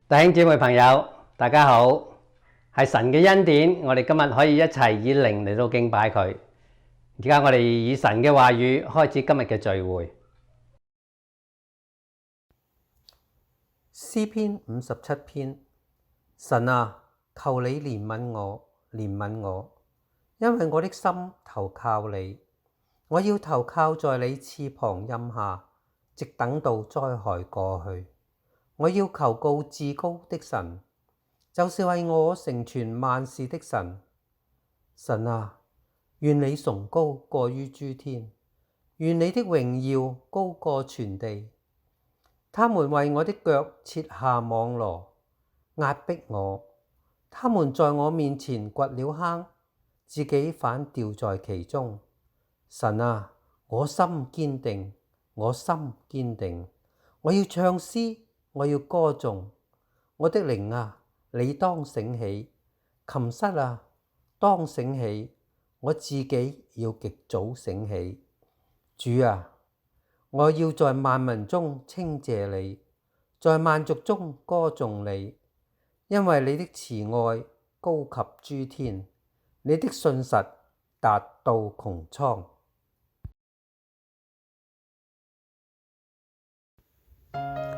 弟兄姊妹朋友，大家好，係神嘅恩典，我哋今日可以一齊以靈嚟到敬拜佢。而家我哋以神嘅話語開始今日嘅聚會。詩篇57篇，神啊，求你憐憫我，憐憫我，因為我的心投靠你。我要投靠在你翅膀蔭下，直等到災害過去。我要求告至高的神，就是為我成全萬事的神。神啊，願你崇高過於諸天，願你的榮耀高過全地。他們為我的腳設下網羅，壓迫我。他們在我面前掘了坑，自己反掉在其中。神啊，我心堅定，我心堅定。我要唱詩，我要歌頌。我的靈啊，你當醒起；琴瑟啊，當醒起。我自己要極早醒起。主啊，我要在萬民中稱謝你，在萬族中歌頌你，因為你的慈愛高及諸天，你的信實達到穹蒼。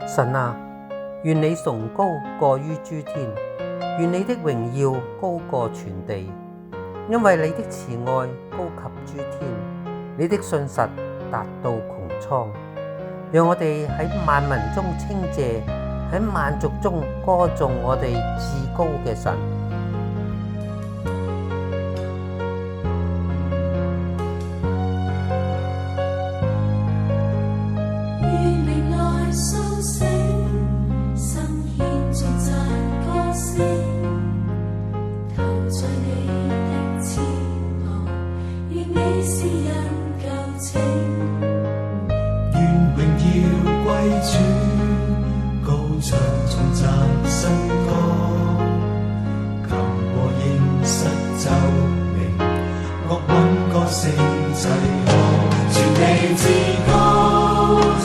神啊，願你崇高過於諸天，願你的榮耀高過全地，因為你的慈愛高及諸天，你的信實達到穹蒼。讓我哋喺萬民中稱謝，喺萬族中歌頌我哋至高嘅神。蘇醒，神獻頌讚歌聲，投在你的慈愛，願你施恩救拯，願榮耀歸主，高唱頌讚新歌，今和現實奏鳴，樂韻歌聲齊和，全地至高。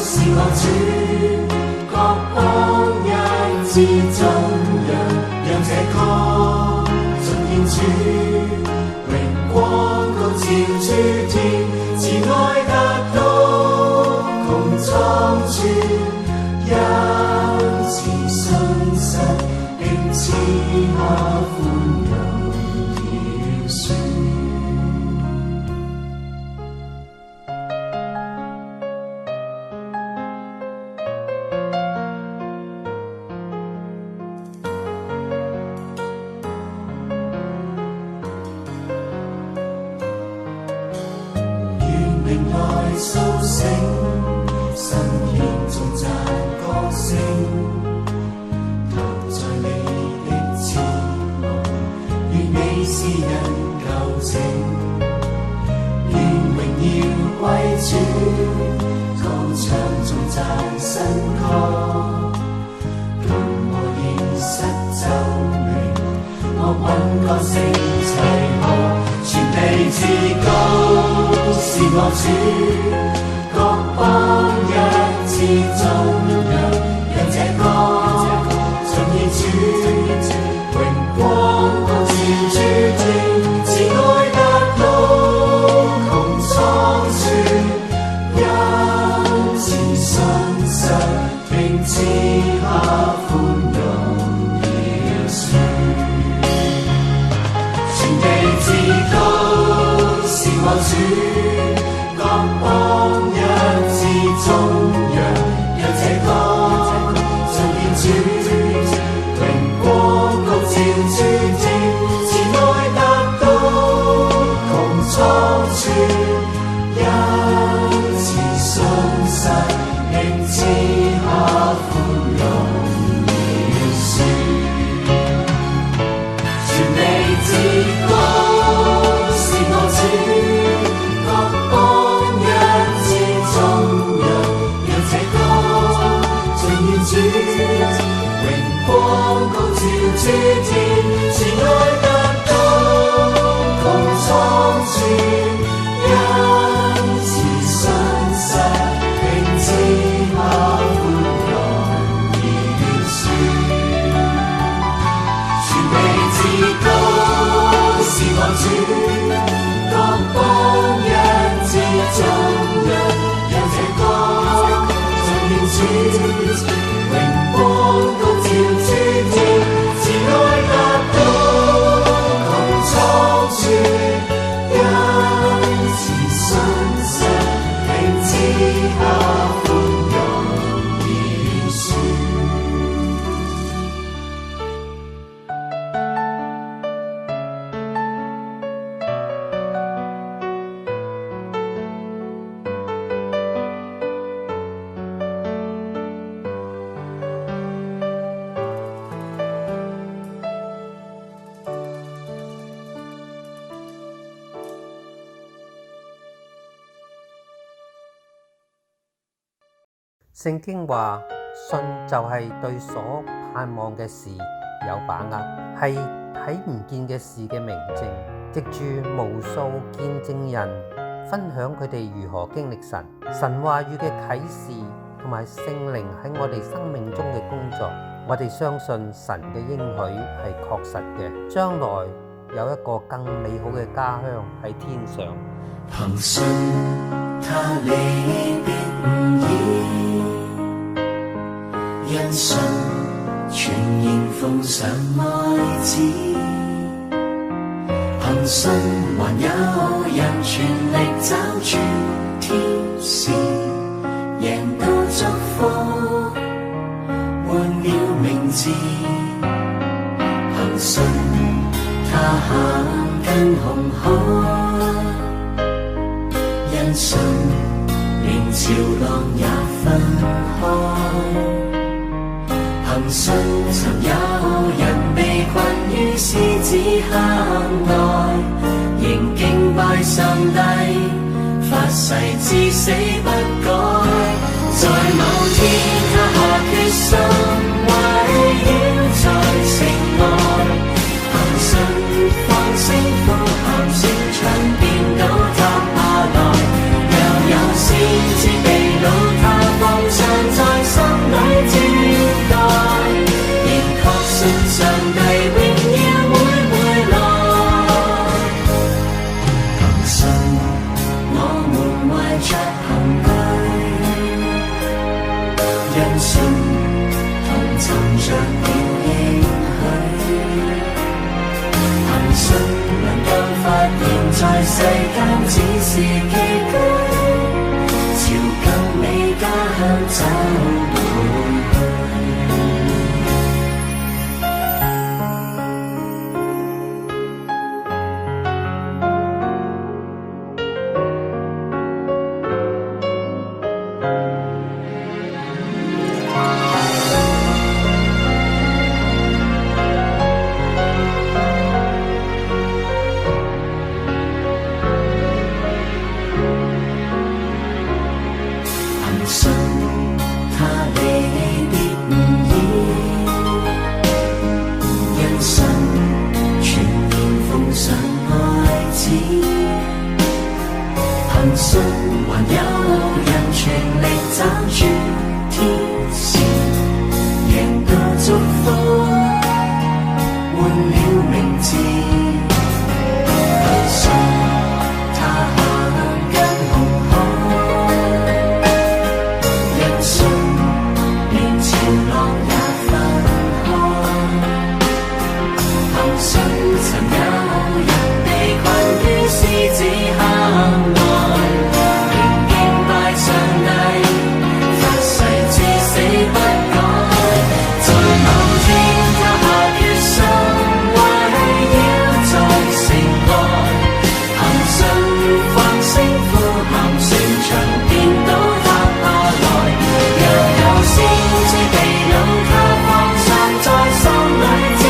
是我主，各邦一致頌揚，讓這歌盡獻主，榮光高照諸天，慈愛達到穹蒼處，因慈信實並賜下寬容饒恕，全地至高是我主。各邦一致頌揚，讓這歌聖經話，信就係對所盼望嘅事有把握，係睇唔見嘅事嘅明證。藉住無數見證人分享佢哋如何經歷神話語嘅啟示同埋聖靈喺我哋生命中嘅工作，我哋相信神嘅應許係確實嘅，將來有一個更美好嘅家鄉喺天上。憑信他離別唔易，因信全然奉上愛子。憑信還有人全力找住天使，贏到祝福，換了名字。憑信他行近紅海，因信連潮浪也分開。憑信曾有人被困於獅子坑內，仍敬拜上帝，發誓至死不改。在某天他下決心，圍繞在城外，憑信放聲呼喊，城牆變倒塌下來。若有先知被擄，他放上在心裏招待，仍確信上帝榮耀會回來。憑信我們懷着憑據，因信同尋着了應許，憑信能夠發現在世間只是寄居，朝更美家鄉走回去。憑信他離別唔易，因信全然奉上愛子。憑信還有人全力找住天使，贏到祝福，換了名字。憑信他行近紅海，因信連潮浪也分開。憑信曾有人被困於獅子坑內，仍敬拜上帝，發誓至死不改。在某天他下決心，圍繞在城外，憑信放聲呼喊，城牆變倒塌下來。若有先知被擄，他放上在心裏招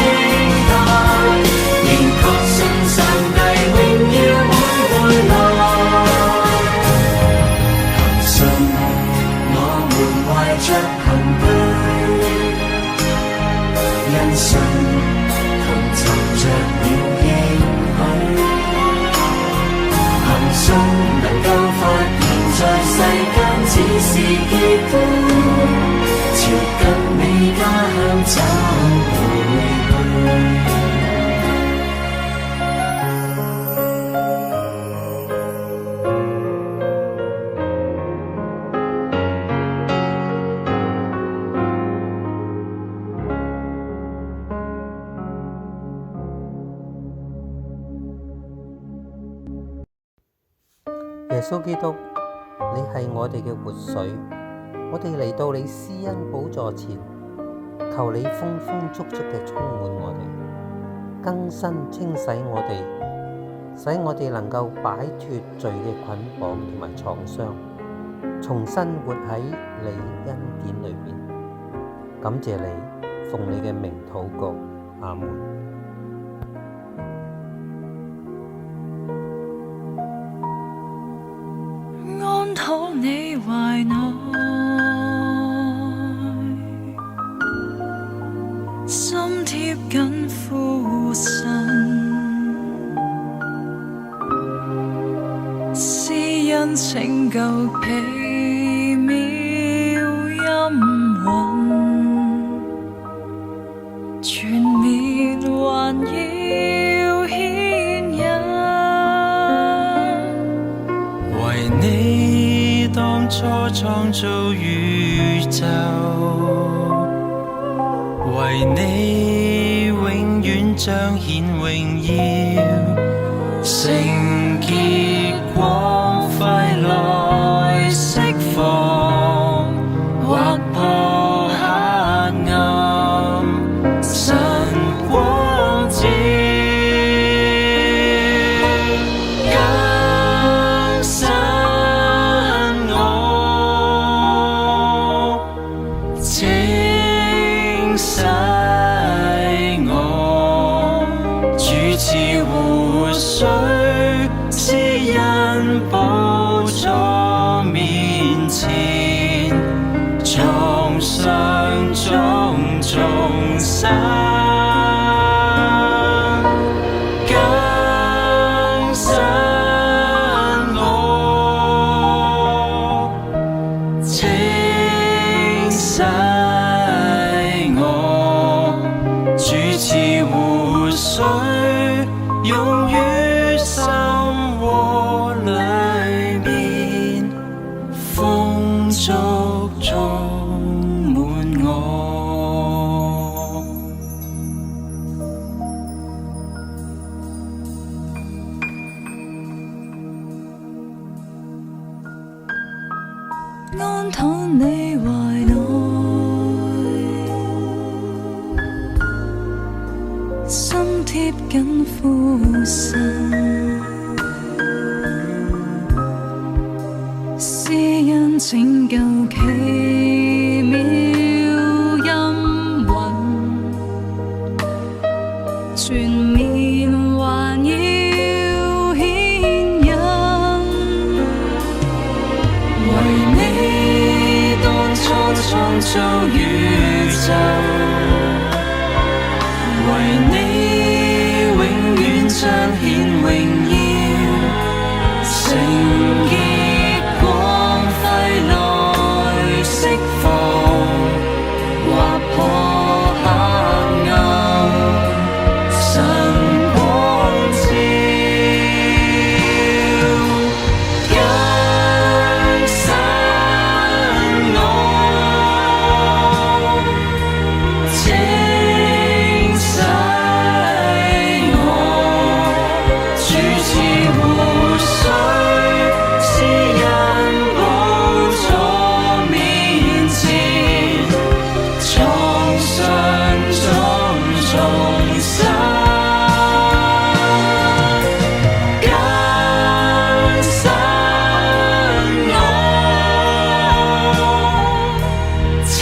待，仍確信上帝榮耀會回來。憑信我們懷着憑據，因信同尋着了應許，憑信能夠發現在世間只是寄居，朝更美家鄉走回去。耶穌基督，你係我哋嘅活水，我哋嚟到你施恩寶座前，求你豐豐足足嘅充滿我哋，更新清洗我哋，使我哋能夠擺脫罪嘅捆綁同埋創傷，重新活喺你恩典裏面。感謝你，奉你嘅名禱告，阿門。安躺你懷內，心貼緊父神，施恩拯救奇妙音韻，全面環繞牽引。為你當初創造宇宙，為你永遠彰顯榮耀，聖潔光輝來釋放，劃破黑暗，神光照，更新我，清洗我，主賜活水，施恩寶座面前，從上種重生，更新我，清洗我，主賜活水，用於心窩裏面，豐足充滿我。安躺你懷內，心貼緊父神，施恩拯救奇妙音韻，全面環繞牽引。為你當初創造宇宙，為你永遠彰顯榮耀，聖潔光輝來釋放，劃破黑暗，神光照，更新我，清洗我，主賜活水，施恩寶座面前，從上種重生，更新我，清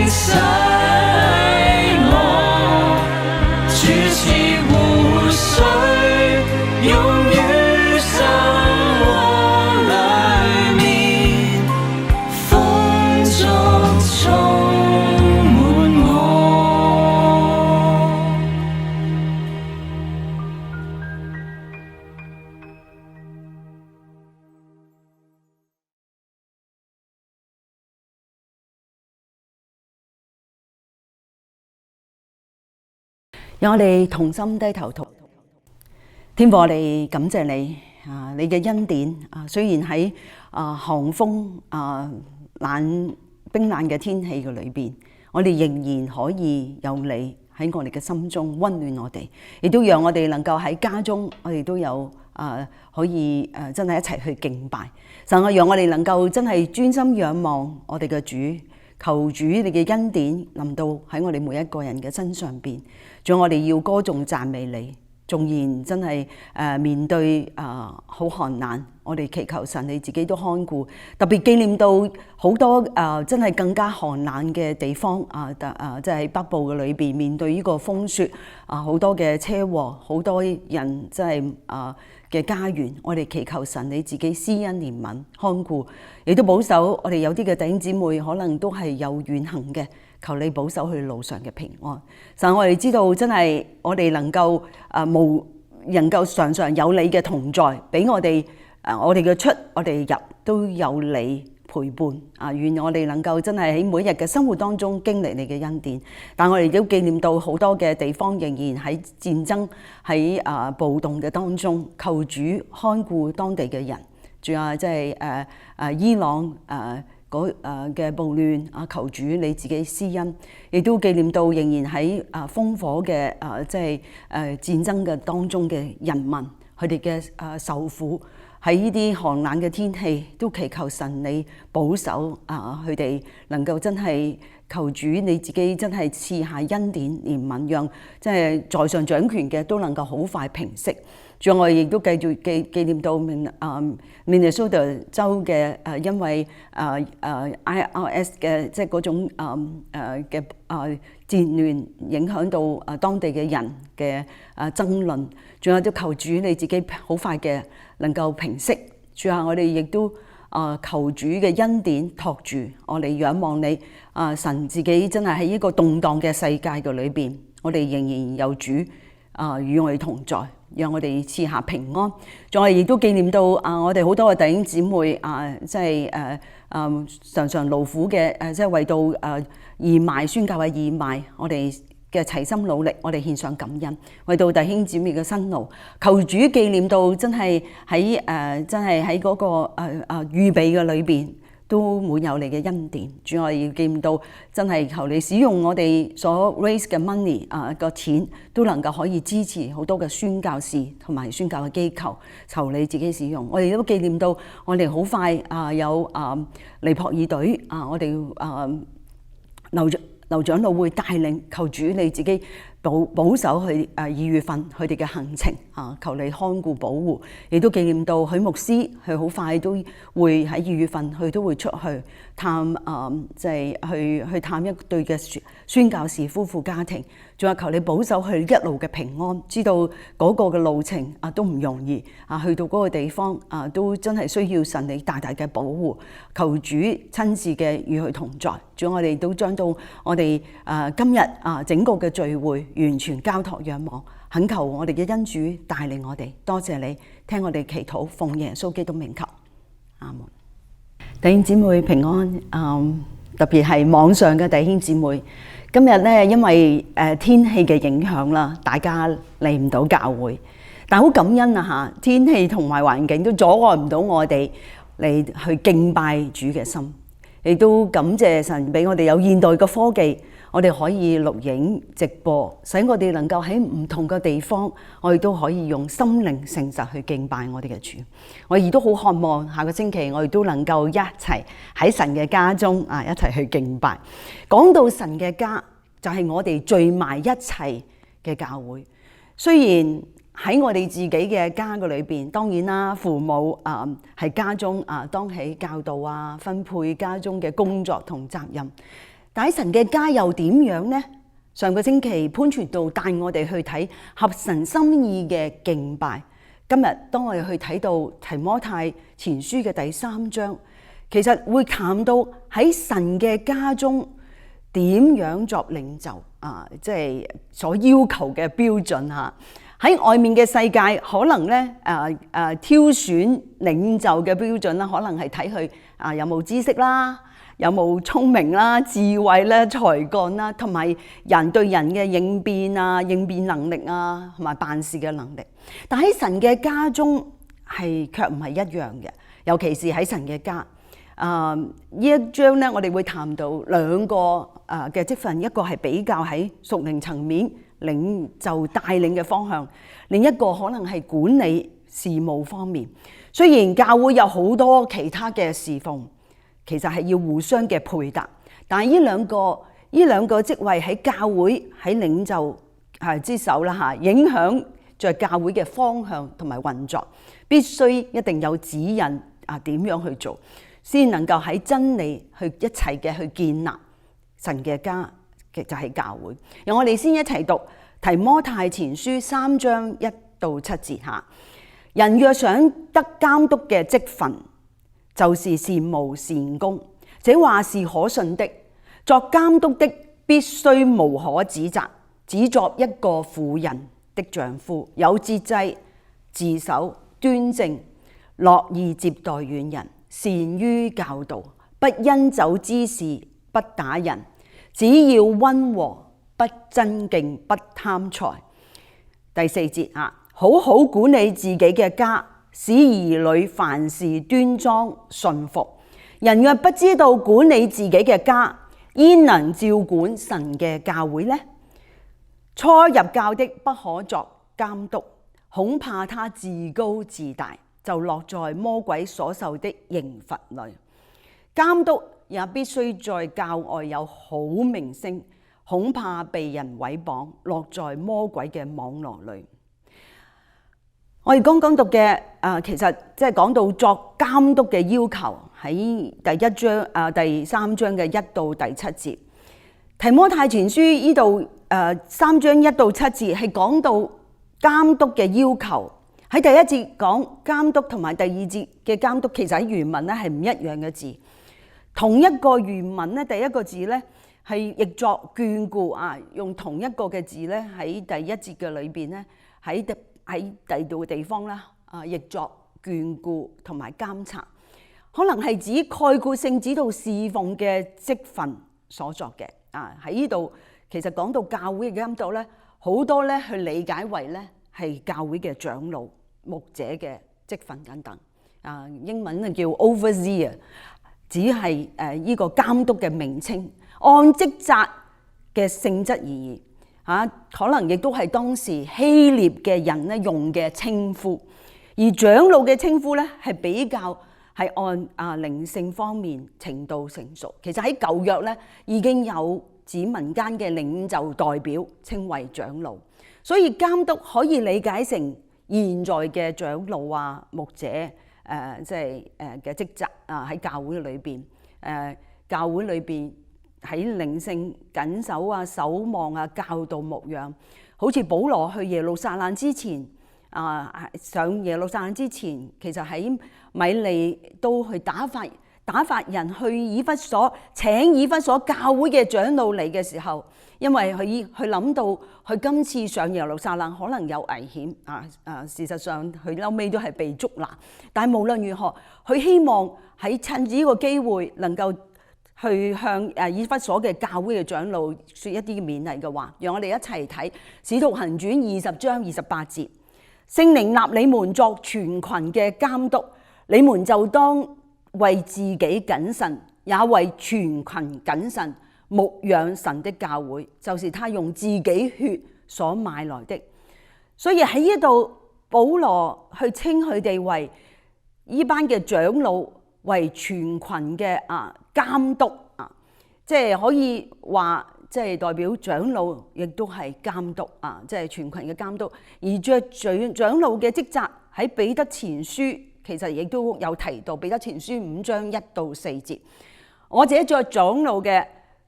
洗我，主賜活水，用於心窩裏面，豐足充滿我。讓我哋同心低頭禱。天父，我哋感謝你啊！你嘅恩典啊，雖然喺寒風冰冷嘅天氣嘅裏邊，我哋仍然可以有你喺我哋嘅心中溫暖我哋，亦都讓我哋能夠喺家中，我哋都有可以真係一齊去敬拜。神啊，讓我哋能夠真係專心仰望我哋嘅主。求主你嘅恩典臨到喺我哋每一個人嘅身上邊，仲有我哋要歌頌讚美你。縱然真係面對好寒難，我哋祈求神你自己都看顧，特別紀念到好多真係更加寒冷嘅地方即係喺北部嘅裏邊面對呢個風雪好多嘅車禍，好多人真係嘅家園，我哋祈求神你自己施恩憐憫看顧，亦都保守我哋有啲嘅弟兄姊妹可能都係有遠行嘅。求你保守佢路上嘅平安。神，我哋知道真係我哋能夠能夠常常有你嘅同在，俾我哋我哋嘅出我哋入都有你陪伴啊！願我哋能夠真係喺每日嘅生活當中經歷你嘅恩典。但我哋都紀念到好多嘅地方仍然喺戰爭喺暴動嘅當中，求主看顧當地嘅人。仲有即係伊朗嘅暴亂啊，求主你自己施恩，亦都紀念到仍然喺烽火嘅即係戰爭嘅當中嘅人民，佢哋嘅受苦喺呢啲寒冷嘅天氣，都祈求神你保守佢哋能夠真係求主你自己真係賜下恩典憐憫，讓即係在上掌權嘅都能夠好快平息。仲有我哋亦都繼續紀念到Minnesota 州嘅因為IRS 嘅即係嗰種嘅戰亂影響到當地嘅人嘅爭論，仲有都求主你自己好快嘅能夠平息。最後我哋亦都求主嘅恩典托住我哋，仰望你神自己真係喺呢個動盪嘅世界嘅裏邊，我哋仍然有主與我哋同在，讓我哋賜下平安。仲係亦都紀念到我哋好多嘅弟兄姊妹即係常常勞苦嘅即係為到義賣宣教嘅義賣，我哋嘅齊心努力，我哋獻上感恩，為到弟兄姊妹嘅辛勞，求主紀念到真係喺真係喺嗰個預備嘅裏邊，都滿有你嘅恩典。主，我哋要紀念到真係求你使用我哋所 raise 嘅 money 個錢，都能夠可以支持好多嘅宣教士同埋宣教嘅機構，求你自己使用。我哋都紀念到我哋好快有尼泊爾隊我哋劉長老會帶領，求主你自己保守佢2月份佢哋嘅行程求你看顧保護。亦都紀念到許牧師，佢好快都會喺2月份佢都會出去探即係去探一對嘅宣教士夫婦家庭。仲有求你保守佢一路嘅平安，知道嗰個嘅路程都唔容易去到嗰個地方都真係需要神你大大嘅保護。求主親自嘅與佢同在。仲我哋都將到我哋今日整個嘅聚會完全交託仰望，懇求我哋嘅恩主帶領我哋。多謝你聽我哋祈禱，奉耶穌基督名求，阿門。弟兄姊妹平安，特別係網上嘅弟兄姊妹，今日咧因為天氣嘅影響啦，大家嚟唔到教會，但好感恩啊嚇！天氣同埋環境都阻礙唔到我哋嚟去敬拜主嘅心，亦都感謝神俾我哋有現代嘅科技，我哋可以錄影直播，使我哋能夠喺唔同嘅地方，我哋都可以用心靈誠實去敬拜我哋嘅主。我亦都好渴望下個星期我哋都能夠一齊喺神嘅家中一齊去敬拜。講到神嘅家，就係我哋聚埋一齊嘅教會。雖然喺我哋自己嘅家嘅裏邊，當然啦，父母係家中當起教導分配家中嘅工作同責任。但喺神嘅家又點樣呢？上個星期潘傳道帶我哋去睇合神心意嘅敬拜。今日當我哋去睇到提摩太前書嘅第3章，其實會談到喺神嘅家中點樣作領袖即係所要求嘅標準嚇。喺外面嘅世界，可能咧挑選領袖嘅標準啦，可能係睇佢有冇知識啦，有冇聰明啦、智慧啦、才幹啦，同埋人對人嘅應變應變能力同埋辦事嘅能力。但喺神嘅家中係卻唔係一樣嘅，尤其是喺神嘅家。呢一章咧，我哋會談到2個嘅職分，一個係比較喺屬靈層面領袖帶領嘅方向，另一個可能係管理事務方面。雖然教會有好多其他嘅侍奉，其實係要互相嘅配搭，但係呢兩個職位喺教會喺領袖之手啦影響着教會嘅方向同埋運作，必須一定有指引點樣去做，先能夠喺真理去一齊嘅去建立神嘅家，就係教會。讓我哋先一齊讀提摩太前書3章1到7節下。人若想得監督嘅職分，就是善務善工，這話是可信的。作監督的必須無可指責，只作一個婦人的丈夫，有節制、自守、端正，樂意接待遠人，善於教導，不因酒滋事，不打人，只要溫和，不爭競，不貪財。第四節好好管理自己嘅家，使兒女凡事端莊順服。人若不知道管理自己嘅家，焉能照管神嘅教會呢？初入教的不可作監督，恐怕他自高自大，就落在魔鬼所受的刑罰裏。監督也必須在教外有好名聲，恐怕被人毀謗，落在魔鬼嘅網絡裏。我哋剛剛讀嘅其實即係講到作監督嘅要求，喺第三章嘅1到第7節。提摩太前書呢度3章1到7節係講到監督嘅要求。喺第一節講監督同埋第二節嘅監督，其實喺原文咧係唔一樣嘅字。同一個原文咧，第一個字咧係譯作眷顧用同一個嘅字咧喺第一節嘅裏邊咧喺第二度嘅地方啦譯作眷顧同埋監察，可能係指概括性指導侍奉嘅職分所作嘅喺呢度。其實講到教會嘅監督咧，好多咧去理解為咧係教會嘅長老、牧者嘅職分等等英文叫 overseer， 只係呢個監督嘅名稱，按職責嘅性質而異可能亦都係當時希臘嘅人咧用嘅稱呼。而長老嘅稱呼咧係比較係按靈性方面程度成熟。其實喺舊約咧已經有指民間嘅領袖代表稱為長老，所以監督可以理解成現在嘅長老牧者即係嘅職責喺教會裏邊教會裏邊喺靈性緊守守望教導牧養。好似保羅去耶路撒冷之前上耶路撒冷之前，其實喺米利都去打發人去以弗所，請以弗所教會嘅長老嚟嘅時候，因為佢諗到佢今次上耶路撒冷可能有危險事實上佢後尾都係被捉拿，但係無論如何，佢希望喺趁住呢個機會能夠去向以弗所嘅教會嘅長老說一啲勉勵嘅話。讓我哋一齊睇《使徒行傳》20章28節。聖靈立你們作全群嘅監督，你們就當為自己謹慎，也為全群謹慎，牧養神的教會，就是他用自己血所買來的。所以喺呢度，保羅去稱佢哋為呢班嘅長老為全群嘅監督即係可以話，即係代表長老亦都係監督即係全群嘅監督。而着長老嘅職責喺彼得前書其實亦都有提到，彼得前書5章1到4節。我這作長老嘅，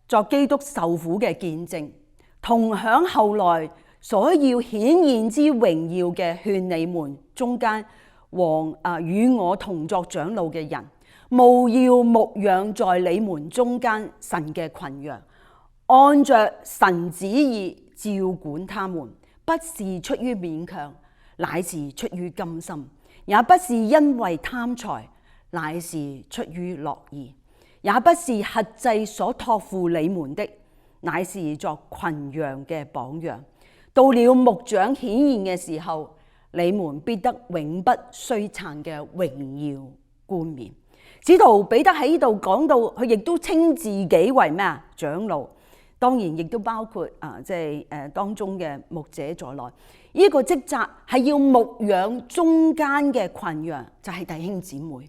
作基督受苦嘅見證，同享後來所要顯現之榮耀嘅，勸你們中間與我同作長老嘅人，務要牧養在你們中間神嘅群羊，按着神旨意照管他們，不是出於勉強，乃是出於甘心；也不是因為貪財，乃是出於樂意；也不是轄制所託付你們的，乃是作群羊嘅榜樣。到了牧長顯現嘅時候，你們必得永不衰殘嘅榮耀冠冕。使徒彼得喺呢度講到，佢亦都稱自己為咩長老，當然亦都包括當中嘅牧者在內。呢個職責係要牧養中間嘅群羊，就係弟兄姊妹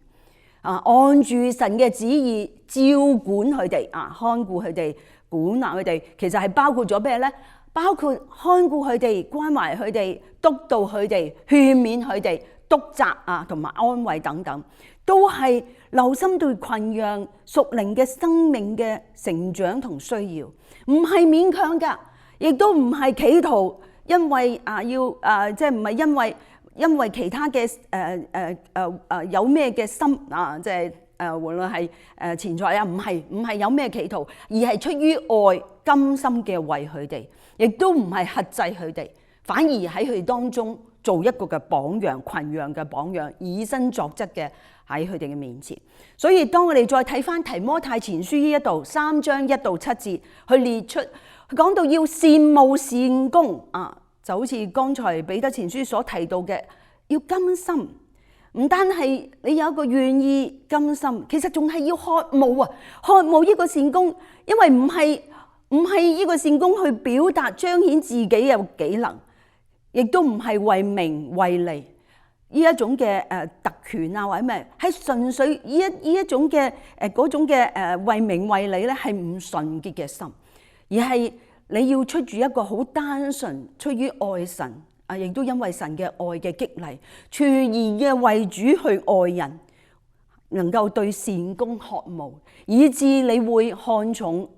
按住神嘅旨意照管佢哋看顧佢哋，管納佢哋。其實係包括咗咩呢？包括看顧佢哋、關懷佢哋、督導佢哋、勸勉佢哋、督責同埋安慰等等，都係留心對群羊屬靈嘅生命嘅成長同需要，唔係勉強㗎，亦都唔係企圖因為即係唔係因為其他嘅有咩嘅心即係無論係錢財唔係有咩企圖，而係出於愛甘心嘅為佢哋，亦都唔係克制佢哋，反而喺佢哋當中做一個嘅榜樣，群羊嘅榜樣，以身作則嘅喺佢哋嘅面前。所以當我哋再睇翻提摩太前書呢一度3章1到7節，去列出講到要羨慕善工啊，就好似剛才彼得前書所提到嘅，要甘心。唔單係你有一個願意甘心，其實仲係要渴慕啊！渴慕呢個善工，因為唔係呢個善工去表達彰顯自己嘅技能，亦都唔係為名為利呢一種嘅特權啊，或者咩，係純粹呢一種嘅嗰種嘅為名為利咧，係唔純潔嘅心，而係你要出住一個好單純，出於愛神。亦都因為神嘅愛嘅激勵，全然嘅為主去愛人，能夠對善工渴慕，以致你會看重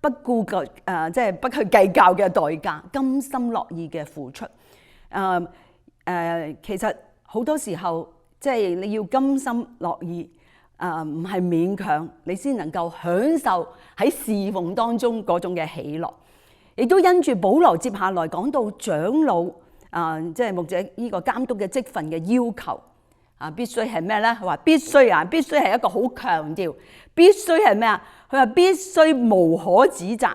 不顧嘅即係不去計較嘅代價，甘心樂意嘅付出。其實好多時候即係你要甘心樂意，唔係勉強你先能夠享受喺侍奉當中嗰種嘅喜樂。亦都因住保羅接下來講到長老即係牧者呢個監督嘅職分嘅要求必須係咩咧？佢話必須係一個好強調，必須係咩啊？佢話必須無可指責。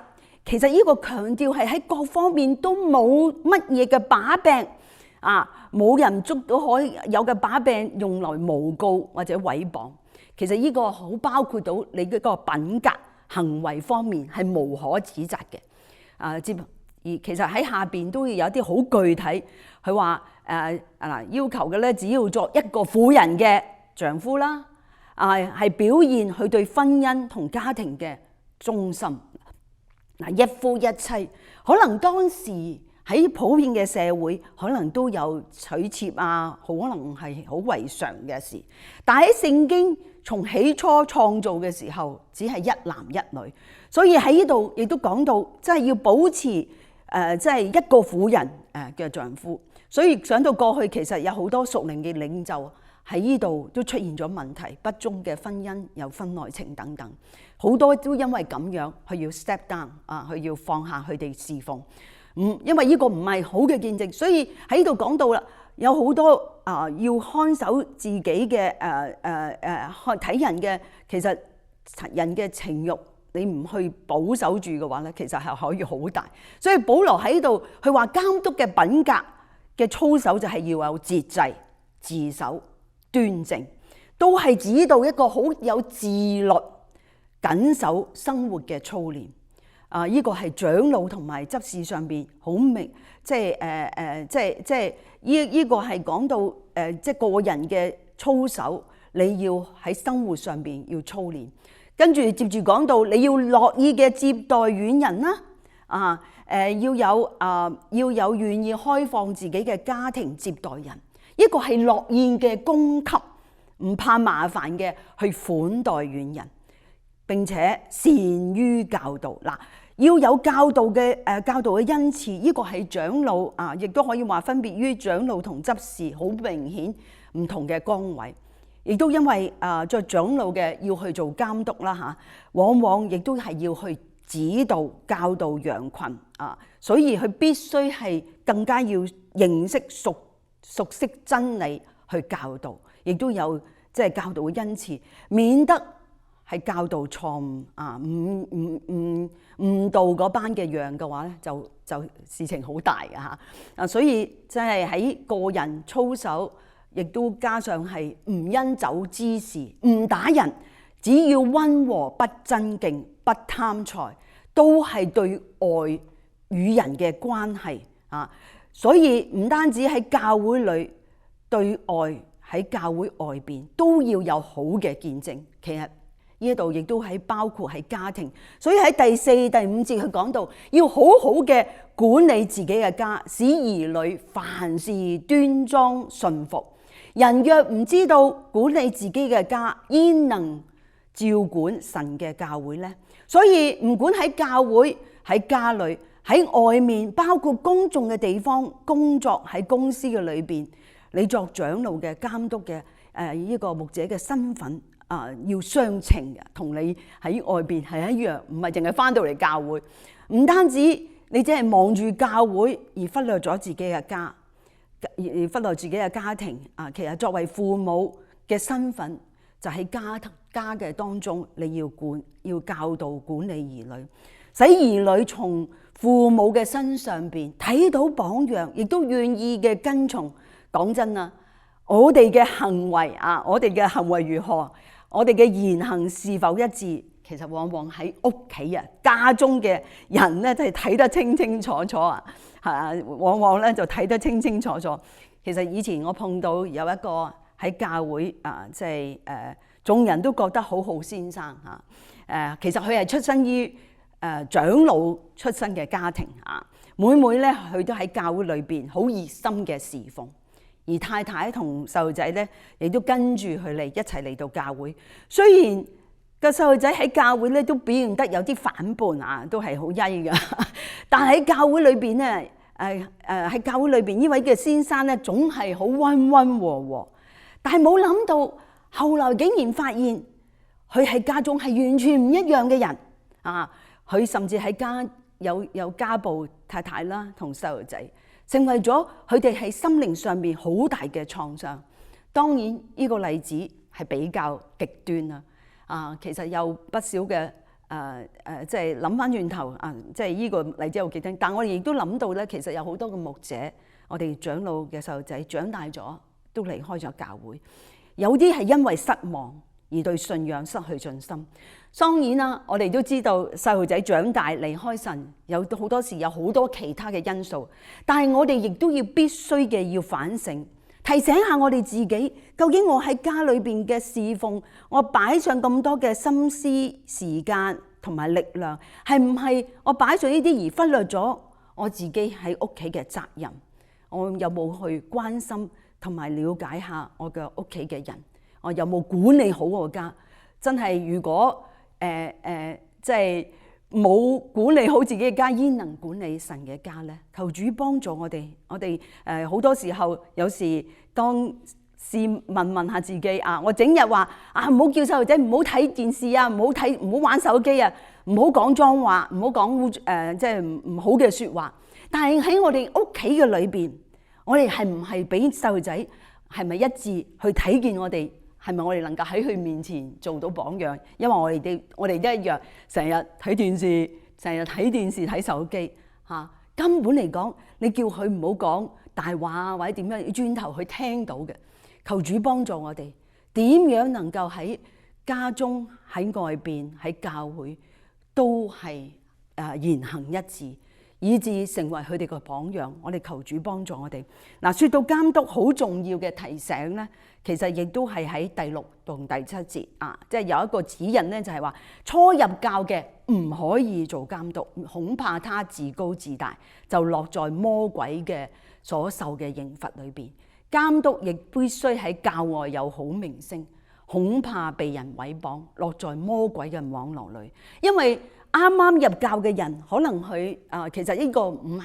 其實呢個強調係喺各方面都冇乜嘢嘅把柄冇人捉到可有嘅把柄用來誣告或者毀謗。其實呢個好包括到你嘅個品格行為方面係無可指責嘅。而其實喺下邊都要有啲好具體，佢話要求嘅咧，只要作一個婦人嘅丈夫啦，係表現佢對婚姻同家庭嘅忠心。一夫一妻，可能當時喺普遍嘅社會，可能都有娶妾可能係好為常嘅事。但喺聖經從起初創造嘅時候，只係一男一女。所以喺呢度亦都講到，即係要保持即係一個婦人嘅丈夫。所以想到過去，其實有好多屬靈嘅領袖喺呢度都出現咗問題，不忠嘅婚姻、有婚外情等等，好多都因為咁樣，佢要 step down 佢要放下佢哋侍奉。因為呢個唔係好嘅見證，所以喺呢度講到啦，有好多要看守自己嘅睇人嘅，其實人嘅情慾。你唔去保守住嘅話咧，其實係可以好大。所以保羅喺度佢話監督嘅品格嘅操守就係要有節制、自守、端正，都係指導一個好有自律、謹守生活嘅操練。呢個係長老同埋執事上邊好明，即係呢個係講到即係個人嘅操守，你要喺生活上邊要操練。跟住接住講到你要樂意嘅接待遠人啦，要有願意開放自己嘅家庭接待人，一個係樂意嘅供給，唔怕麻煩嘅去款待遠人，並且善於教導。要有教導嘅恩賜，呢個係長老亦都可以話分別於長老同執事好明顯唔同嘅崗位。亦都因為作長老嘅要去做監督啦往往亦都係要去指導教導羊群所以佢必須係更加要認識熟悉真理去教導，亦都有即係教導嘅恩賜，免得係教導錯誤誤導嗰班嘅羊嘅話咧，就事情好大嘅所以即係喺個人操守。亦都加上係唔因酒滋事，唔打人，只要溫和，不爭競，不貪財，都係對外與人嘅關係所以唔單止喺教會裏對外，喺教會外邊都要有好嘅見證。其實呢度亦都係包括喺家庭，所以喺第4、第5節佢講到要好好嘅管理自己嘅家，使兒女凡事端莊順服。人若唔知道管理自己嘅家，焉能照管神嘅教會呢？所以唔管喺教會、喺家裏、喺外面，包括公眾嘅地方工作，喺公司嘅裏邊，你作長老嘅、監督嘅呢個牧者嘅身份要相稱嘅，同你喺外邊係一樣，唔係淨係翻到嚟教會。唔單止你只係望住教會而忽略咗自己嘅家，而忽略自己嘅家庭啊。其實作為父母嘅身份，就喺家嘅當中，你要教導管理兒女，使兒女從父母嘅身上邊睇到榜樣，亦都願意嘅跟從。講真啊，我哋嘅行為如何？我哋嘅言行是否一致？其實往往喺屋企啊，家中嘅人咧，就係睇得清清楚楚啊！往往咧就睇得清清楚楚。其實以前我碰到有一個喺教會眾人都覺得好好先生嚇。其實佢係出身於長老出身嘅家庭啊。每咧佢都喺教會裏邊好熱心嘅侍奉。而太太同細路仔咧，亦都跟住佢哋一齊嚟到教會。雖然個細路仔喺教會咧都表現得有啲反叛啊，都係好曳㗎。但喺教會裏邊咧，喺教會裏邊呢位嘅先生咧，總係好溫溫和和。但係冇諗到，後來竟然發現佢喺家中係完全唔一樣嘅人啊！佢甚至喺家有家暴太太啦，同細路仔。成為咗佢哋喺心靈上面好大嘅創傷。當然呢個例子係比較極端啦。其實有不少嘅即係諗翻轉頭即係呢個例子好極端。但我哋亦都諗到咧，其實有好多嘅牧者，我哋長老嘅細路仔長大咗都離開咗教會。有啲係因為失望而對信仰失去信心。當然啦，我哋都知道細路仔長大離開神，有好多時有好多其他嘅因素，但係我哋亦都要必須嘅要反省，提醒下我哋自己，究竟我喺家裏邊嘅侍奉，我擺上咁多嘅心思、時間同埋力量，係唔係我擺上呢啲而忽略咗我自己喺屋企嘅責任？我有冇去關心同埋了解下我嘅屋企嘅人？我有冇管理好我家？真係如果即係冇管理好自己嘅家，焉能管理神嘅家呢？求主幫助我哋。我哋好多時候，有時當試問下自己我整日話唔好叫細路仔唔好睇電視啊，唔好玩手機啊，唔好講髒話，唔好講即係唔好嘅説話。但係喺我哋屋企嘅裏邊，我哋係唔係俾細路仔係咪一致去睇見我哋？係咪我哋能夠喺佢面前做到榜樣？因為我哋都一樣，成日睇電視、睇手機根本嚟講，你叫佢唔好講大話或者點樣，要轉頭去聽到嘅。求主幫助我哋，點樣能夠喺家中、喺外邊、喺教會都係言行一致，以致成為佢哋個榜樣。我哋求主幫助我哋。說到監督好重要嘅提醒咧，其實亦都係喺第6同第7節即係有一個指引咧，就係話初入教嘅唔可以做監督，恐怕他自高自大，就落在魔鬼嘅所受嘅刑罰裏邊。監督亦必須喺教外有好名聲，恐怕被人毀謗，落在魔鬼嘅網絡裏。因為啱啱入教嘅人，可能佢其實呢個唔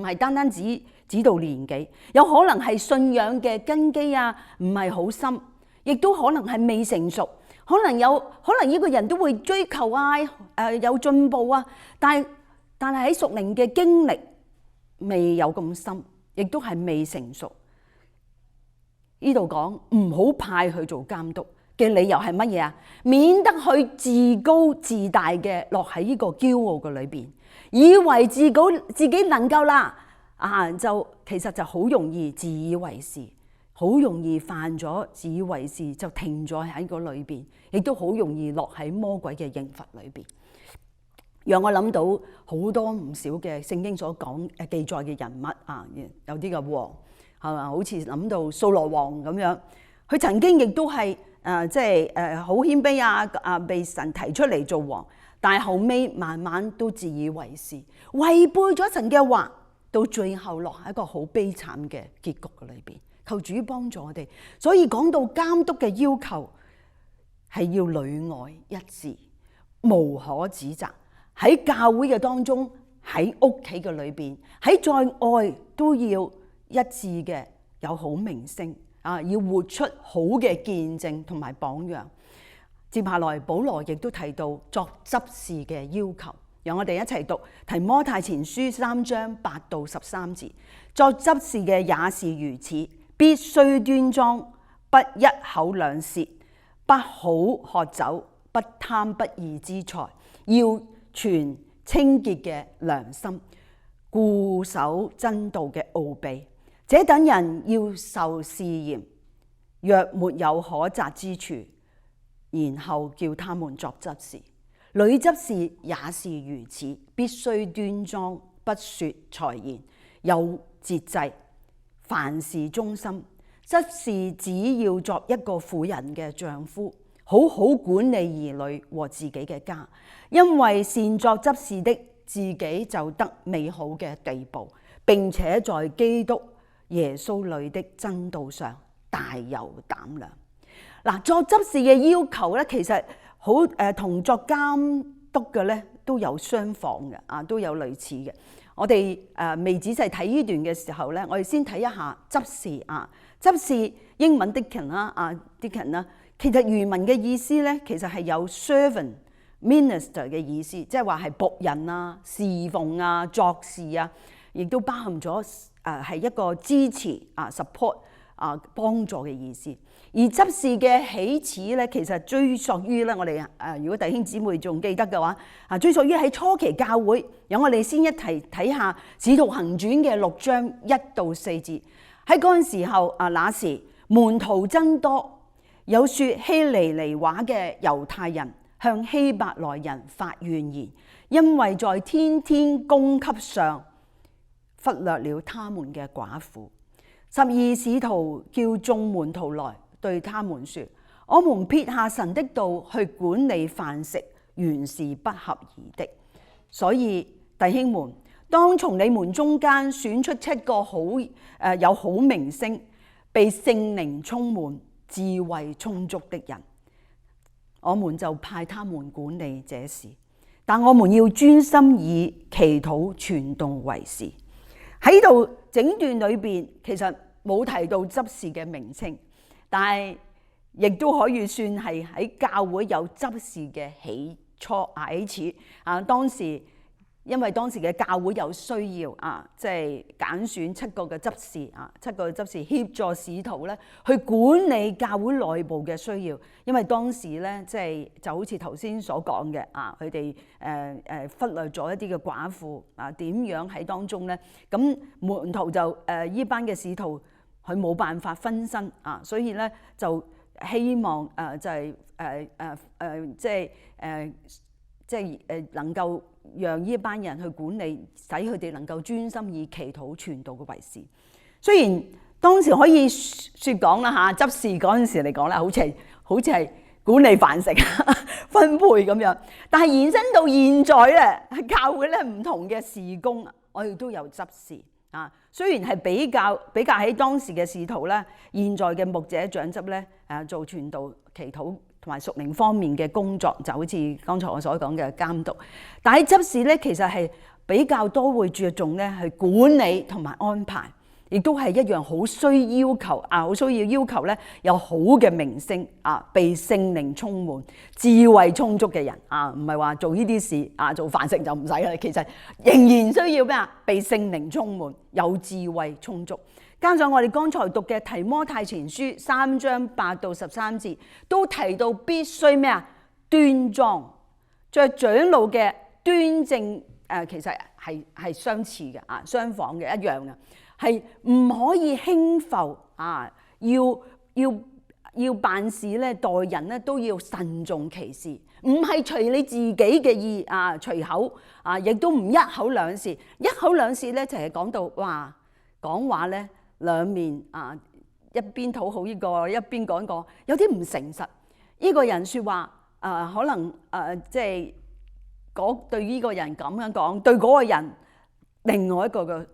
係單單指到年紀，有可能係信仰嘅根基唔係好深，亦都可能係未成熟，可能呢個人都會追求有進步但係喺屬靈嘅經歷未有咁深，亦都係未成熟。呢度講唔好派佢做監督嘅理由係乜嘢？免得佢自高自大嘅落喺呢個驕傲嘅裏邊，以為自己能夠啦就其實就好容易自以為是，好容易犯咗自以為是，就停咗喺個裏邊，亦都好容易落喺魔鬼嘅刑罰裏邊。讓我諗到好多唔少嘅聖經所講記載嘅人物有啲嘅王係嘛，好似諗到掃羅王咁樣，佢曾經亦都係即係好謙卑被神提出嚟做王，但係後尾慢慢都自以為是，違背咗神嘅話，到最後落喺一個好悲慘嘅結局嘅裏邊。求主幫助我哋。所以講到監督嘅要求係要裏外一致，無可指責。喺教會嘅當中，喺屋企嘅裏邊，喺在外都要一致嘅，有好名聲要活出好嘅見證同埋榜樣。接下來保羅亦都提到作執事嘅要求，讓我哋一齊讀提摩太前書3章8到13節。作執事嘅也是如此，必須端莊，不一口兩舌，不好喝酒，不貪不義之財，要存清潔嘅良心，固守真道嘅奧秘。這等人要受試驗，若沒有可責之處，然後叫他們作執事。女執事也是如此，必須端莊，不說讒言，有節制，凡事忠心。執事只要作一個婦人嘅丈夫，好好管理兒女和自己嘅家，因為善作執事的自己就得美好嘅地步，並且在基督耶穌裏的真道上大有膽量。嗱，作執事嘅要求咧，其實好同作監督嘅咧都有相仿嘅，都有類似嘅。我哋未仔細睇呢段嘅時候咧，我哋先睇一下執事啊。執事英文 deacon 啦，deacon 啦，其實原文嘅意思咧，其實係有 servant minister 嘅意思，即係話係僕人啊、侍奉啊、作事啊，亦都包含咗係一個支持support 幫助嘅意思。而執事嘅起始咧，其實追溯於咧我哋如果弟兄姊妹仲記得嘅話，追溯於喺初期教會。有我哋先一齊睇下《使徒行傳》嘅6章1到4節。喺嗰陣時候那時門徒增多，有說希利尼話嘅猶太人向希伯來人發怨言，因為在天天供給上忽略了他們嘅寡婦。12使徒叫眾門徒來，對他們說：我們撇下神的道去管理飯食，原是不合宜的。所以弟兄們，當從你們中間選出7個有好名聲、被聖靈充滿、智慧充足的人，我們就派他們管理這事。但我們要專心以祈禱傳道為事。喺度整段裏邊其實冇提到執事嘅名稱，但係亦都可以算係喺教會有執事嘅起始。當時因為當時嘅教會有需要即係揀選7個嘅執事7個嘅執事協助使徒咧去管理教會內部嘅需要。因為當時咧就好似頭先所講嘅佢哋忽略咗一啲嘅寡婦點樣喺當中咧，咁門徒就呢班嘅使徒佢冇辦法分身所以咧就希望能夠讓呢班人去管理，使佢哋能夠專心以祈禱傳道嘅為事。雖然當時可以説講啦執事嗰陣時嚟講咧，好似係管理飯食分配咁樣，但係延伸到現在咧，教會咧唔同嘅事工，我哋都有執事雖然係比較喺當時嘅使徒咧，現在嘅牧者長執咧做傳道、祈禱同埋屬靈方面嘅工作，就好似剛才我所講嘅監督。但係執事咧，其實係比較多會着重咧去管理同埋安排，亦都係一樣好需要求好需要求咧有好嘅名聲被聖靈充滿、智慧充足嘅人唔係話做呢啲事做飯食就唔使啦。其實仍然需要咩被聖靈充滿、有智慧充足。加上我哋剛才讀嘅提摩太前書3章8到13節，都提到必須咩端莊，着長老嘅端正其實係相似嘅相仿嘅一樣嘅，係唔可以輕浮要辦事咧，待人咧都要慎重其事，唔係隨你自己嘅意隨口亦都唔一口兩舌。一口兩舌咧就係講到講話咧兩面一邊討好呢個，一邊講個，有啲唔誠實。呢個人説話可能對呢個人咁樣講，對嗰個人另外一個嘅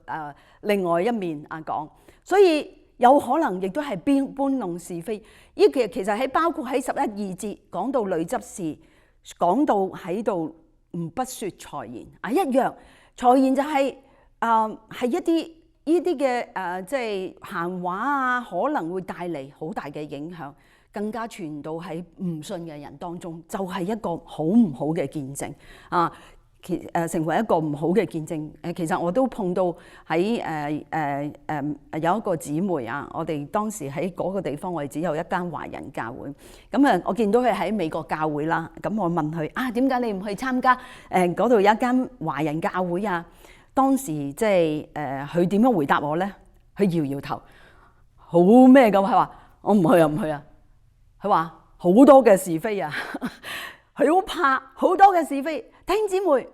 另外一面講，所以有可能亦都係搬弄是非。呢其實喺包括喺11、2節講到女執事，講到喺度不說讒言一樣。讒言就係一啲呢啲嘅即係閒話可能會帶嚟好大嘅影響。更加傳到喺唔信嘅人當中，就係一個好唔好嘅見證啊！成為一個唔好嘅見證。其實我都碰到喺有一個姊妹啊，我哋當時喺嗰個地方，我哋只有一間華人教會。咁我見到佢喺美國教會啦，咁我問佢啊，點解你唔去參加嗰度有一間華人教會啊？當時即係佢點樣回答我咧？佢搖搖頭，好咩咁？佢話我唔去啊，唔去啊！佢話好多嘅是非啊，佢好怕好多嘅是非。弟兄姊妹，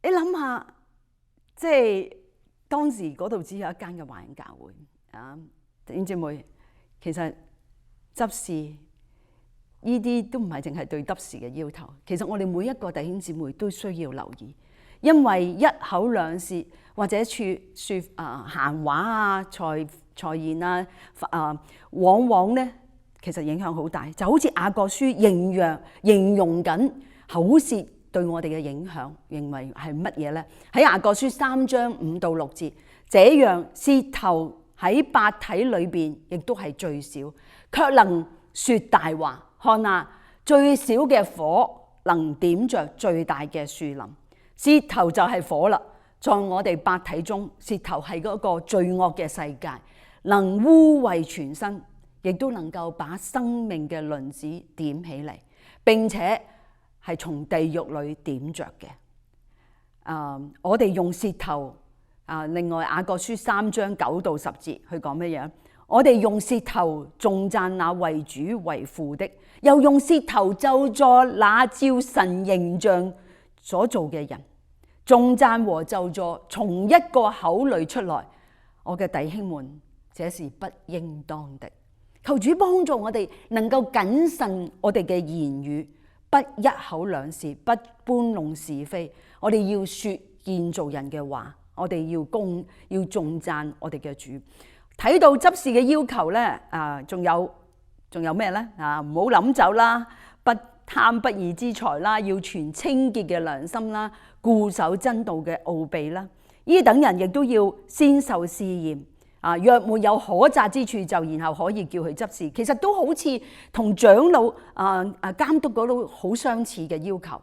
你諗下，即係當時嗰度只有一間嘅華人教會啊！弟兄姊妹，其實執事呢啲都唔係淨係對執事嘅要求，其實我哋每一個弟兄姊妹都需要留意，因為一口兩舌或者說閒話啊、財言啊，往往咧其實影響好大，就好似雅各書形容緊口舌對我哋嘅影響，認為係乜嘢呢？喺雅各書3章5到6節，這樣舌頭喺八體裏邊亦都係最小，卻能說大話。看啊，最小嘅火能點着最大嘅樹林，舌頭就係火啦。在我哋八體中，舌頭係嗰個罪惡嘅世界，能污穢全身，亦都能夠把生命嘅輪子點起嚟，並且係從地獄裏點着嘅。我哋用舌頭另外雅各書3章9到10節去講乜嘢？我哋用舌頭頌讚那為主為父的，又用舌頭咒詛那照神形象所做嘅人。頌讚和咒詛從一個口裏出來，我嘅弟兄們，這是不應當的。求主幫助我哋能夠謹慎我哋嘅言語，不一口兩舌，不搬弄是非。我哋要說建造人嘅話，我哋要頌讚我哋嘅主。睇到執事嘅要求咧，仲有咩咧？唔好諗走啦，不貪不義之財啦，要存清潔嘅良心啦，固守真道嘅奧秘啦。呢等人亦都要先受試驗。若沒有可責之處，就然後可以叫佢執事。其實都好似同長老監督嗰度好相似嘅要求。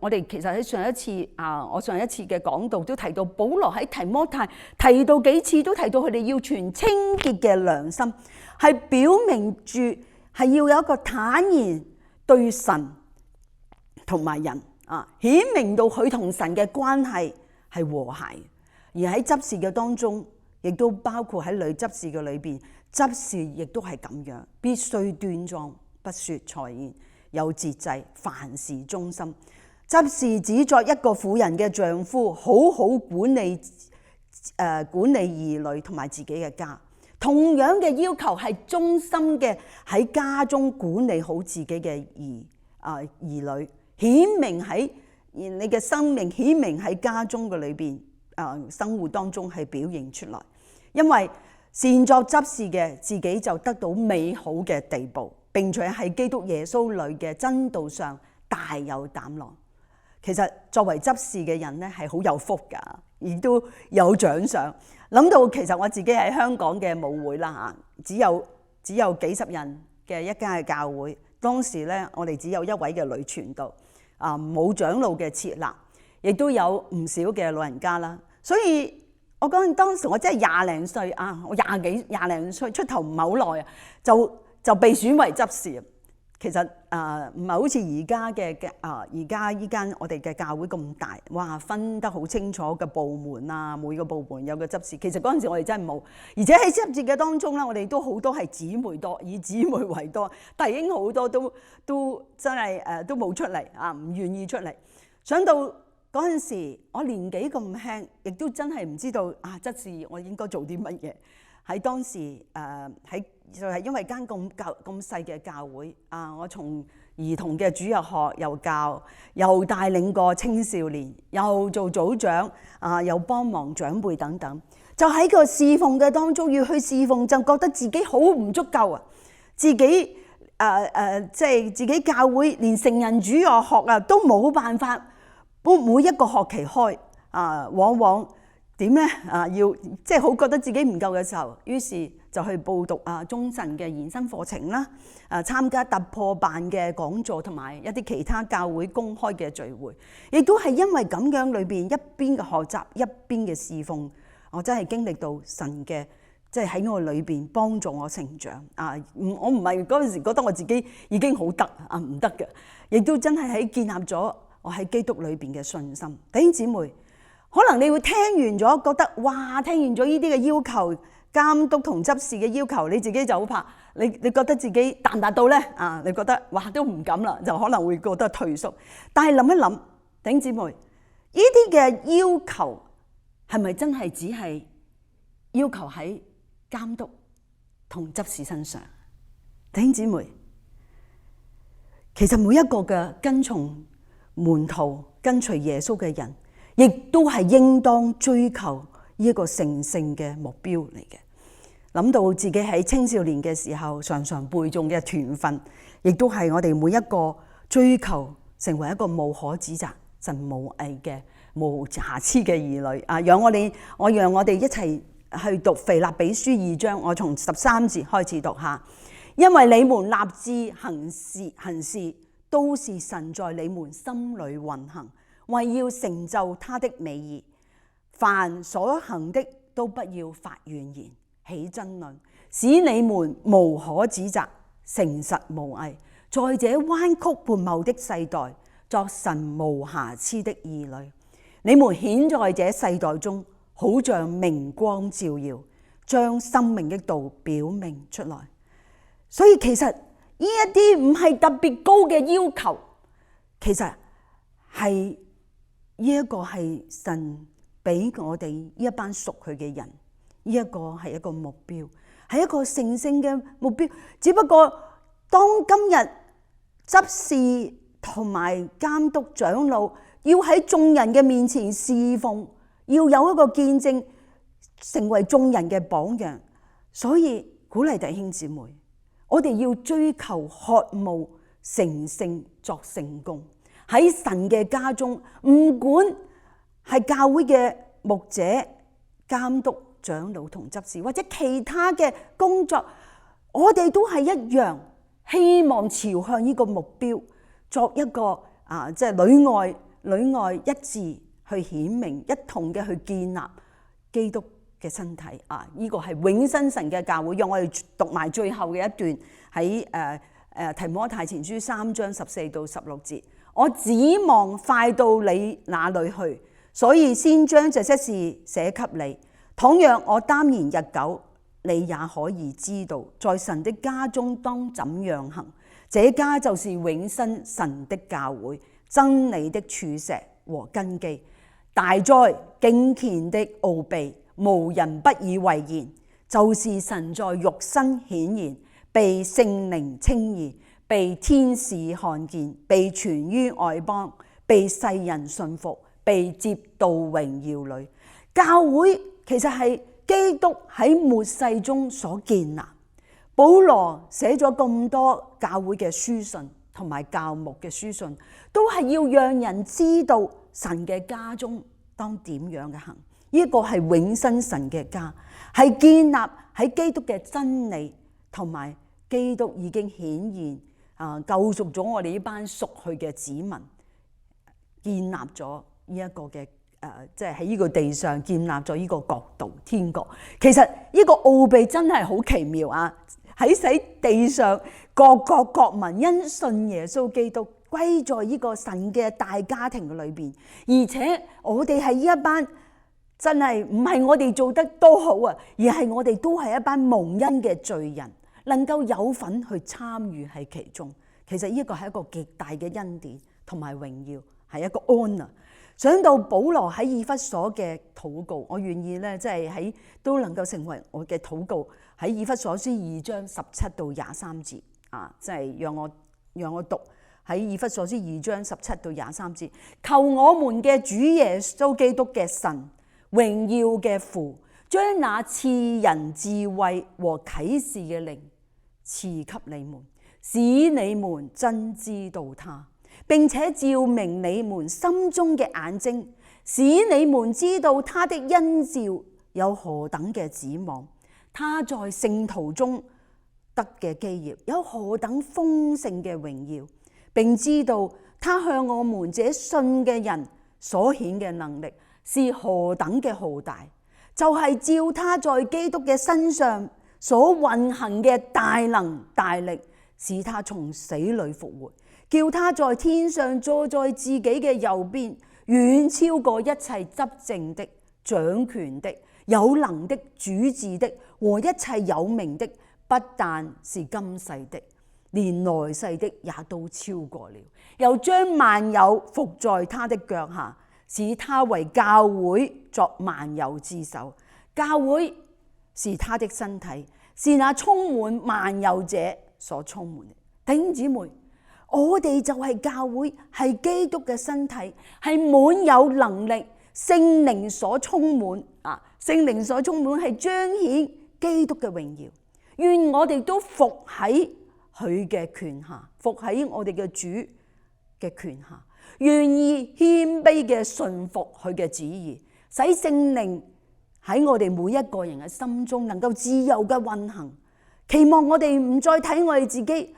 我哋其實喺上一次嘅講道都提到，保羅喺提摩太提到幾次，都提到佢哋要存清潔嘅良心，係表明住係要有一個坦然對神同埋人顯明到佢同神嘅關係係和諧。而喺執事嘅當中，亦都包括喺女執事嘅裏邊，執事亦都係咁樣，必須端莊，不說財言，有節制，凡事忠心。執事只作一個婦人嘅丈夫，好好管理兒女同埋自己嘅家。同樣嘅要求係忠心嘅喺家中管理好自己嘅兒女，顯明喺你嘅生命，顯明喺家中嘅裏邊生活當中係表現出來。因為善作執事嘅自己就得到美好嘅地步，並且喺基督耶穌裏嘅真道上大有膽量。其實作為執事嘅人咧係好有福㗎，亦都有獎賞。諗到其實我自己喺香港嘅母會啦只有幾十人嘅一間嘅教會，當時咧我哋只有一位嘅女傳道，冇長老嘅設立，亦都有唔少嘅老人家啦。所以我講當時我真係廿零歲我廿零歲出頭唔係好耐就被選為執事。其實唔係好似而家嘅而家依間我哋嘅教會咁大，哇分得好清楚嘅部門每個部門有個執事。其實嗰陣時我哋真係冇，而且喺執事嘅當中咧，我哋都好多係姊妹多，以姊妹為多，弟兄好多都真係都冇出嚟唔願意出嚟。想到嗰陣時我年紀咁輕，亦都真係唔知道執事我應該做啲乜嘢。喺當時就係因為間咁細嘅教會我從兒童嘅主日學又教，又帶領過青少年，又做組長又幫忙長輩等等，就喺個侍奉嘅當中要去侍奉，就覺得自己好唔足夠自己即係自己教會連成人主日學都冇辦法，每一個學期開往往點咧要即係好覺得自己唔夠嘅時候，於是就去報讀中神嘅延伸課程啦，參加突破辦嘅講座同埋一啲其他教會公開嘅聚會，亦都係因為咁樣裏邊一邊嘅學習一邊嘅侍奉，我真係經歷到神嘅即係喺我裏邊幫助我成長我唔係嗰陣時覺得我自己已經好得唔得嘅，亦都真係喺建立咗我喺基督裏邊嘅信心。弟兄姊妹，可能你會聽完咗覺得哇，聽完咗呢啲嘅要求，監督同執事嘅要求，你自己就好怕，你覺得自己達唔達到呢？你覺得哇都唔敢啦，就可能會覺得退縮。但係諗一諗，弟兄姊妹，呢啲嘅要求係咪真係只係要求喺監督同執事身上？弟兄姊妹，其實每一個嘅跟從門徒、跟隨耶穌嘅人，亦都係應當追求呢一個成聖嘅目標嚟嘅。諗到自己喺青少年嘅時候常常背誦嘅團訓，亦都係我哋每一個追求成為一個無可指責、神無偽嘅無瑕疵嘅兒女讓我哋一齊去讀腓立比書2章，我從13節開始讀下。因為你們立志行事，都是神在你們心裏運行，為要成就他的美意。凡所行的都不要發怨言，起爭論，使你們無可指責，誠實無偽，在這彎曲悖謬的世代，作神無瑕疵的兒女。你們顯在這世代中，好像明光照耀，將生命的道表明出來。所以其實呢一啲唔係特別高嘅要求，其實係呢一個係神俾我哋呢一班屬佢嘅人，呢一個係一個目標，係一個成聖嘅目標。只不過當今日執事同埋監督長老要喺眾人嘅面前侍奉，要有一個見證，成為眾人嘅榜樣，所以鼓勵弟兄姊妹，我哋要追求渴慕成聖作聖工。喺神嘅家中，唔管係教會嘅牧者、監督、長老同執事，或者其他嘅工作，我哋都係一樣，希望朝向呢個目標，作一個即係裏外一致去顯明，一同嘅去建立基督嘅身體呢個係永生神嘅教會。讓我哋讀埋最後嘅一段喺提摩太前書3章14到16節。我指望快到你那裏去，所以先將這些事寫給你。倘若我耽延日久，你也可以知道，在神的家中當怎樣行。這家就是永生神的教會，真理的柱石和根基。大哉敬虔的奧秘，無人不以為然，就是神在肉身顯現，被聖靈稱義，被天使看見，被傳於外邦，被世人信服，被接到榮耀裏。教會其實係基督喺末世中所建立。保羅寫咗咁多教會嘅書信同埋教牧嘅書信，都係要讓人知道神嘅家中當點樣嘅行。呢個係永生神嘅家，係建立喺基督嘅真理，同埋基督已經顯現救贖咗我哋呢班屬佢嘅子民，建立咗呢一個嘅即係喺呢個地上建立咗呢個國度天國。其實呢個奧秘真係好奇妙喺使地上各國各民因信耶穌基督歸在呢個神嘅大家庭嘅裏邊，而且我哋係呢一班真係唔係我哋做得多好而係我哋都係一班蒙恩嘅罪人，能夠有份去參與喺其中。其實呢個係一個極大嘅恩典同埋榮耀，係一個 honor。想到保羅喺以弗所嘅禱告，我願意咧，即係都能夠成為我嘅禱告。喺以弗所書2章17到23節即係讓我讀喺以弗所書2章17到23節。求我們嘅主耶穌基督嘅神，榮耀嘅父，將那賜人智慧和啟示嘅靈賜給你們，使你們真知道他，並且照明你們心中嘅眼睛，使你們知道他的恩召有何等嘅指望，他在聖徒中得嘅基業有何等豐盛嘅榮耀，並知道他向我們這信嘅人所顯嘅能力是何等嘅浩大，就係照他在基督嘅身上所運行嘅大能大力，使他從死裏復活，叫他在天上坐在自己嘅右邊，遠超過一切執政的、掌權的、有能的、主治的和一切有名的，不但是今世的，連來世的也都超過了。又將萬有伏在他的腳下，使他為教會作萬有之首。教會是他的身體，是那充滿萬有者所充滿的。弟兄姊妹，我哋就係教會，係基督嘅身體，係滿有能力，聖靈所充滿啊！聖靈所充滿係彰顯基督嘅榮耀。願我哋都服喺佢嘅權下，服喺我哋嘅主嘅權下，願意謙卑嘅順服佢嘅旨意，使聖靈喺我哋每一個人嘅心中能夠自由嘅運行。期望我哋唔再睇我哋自己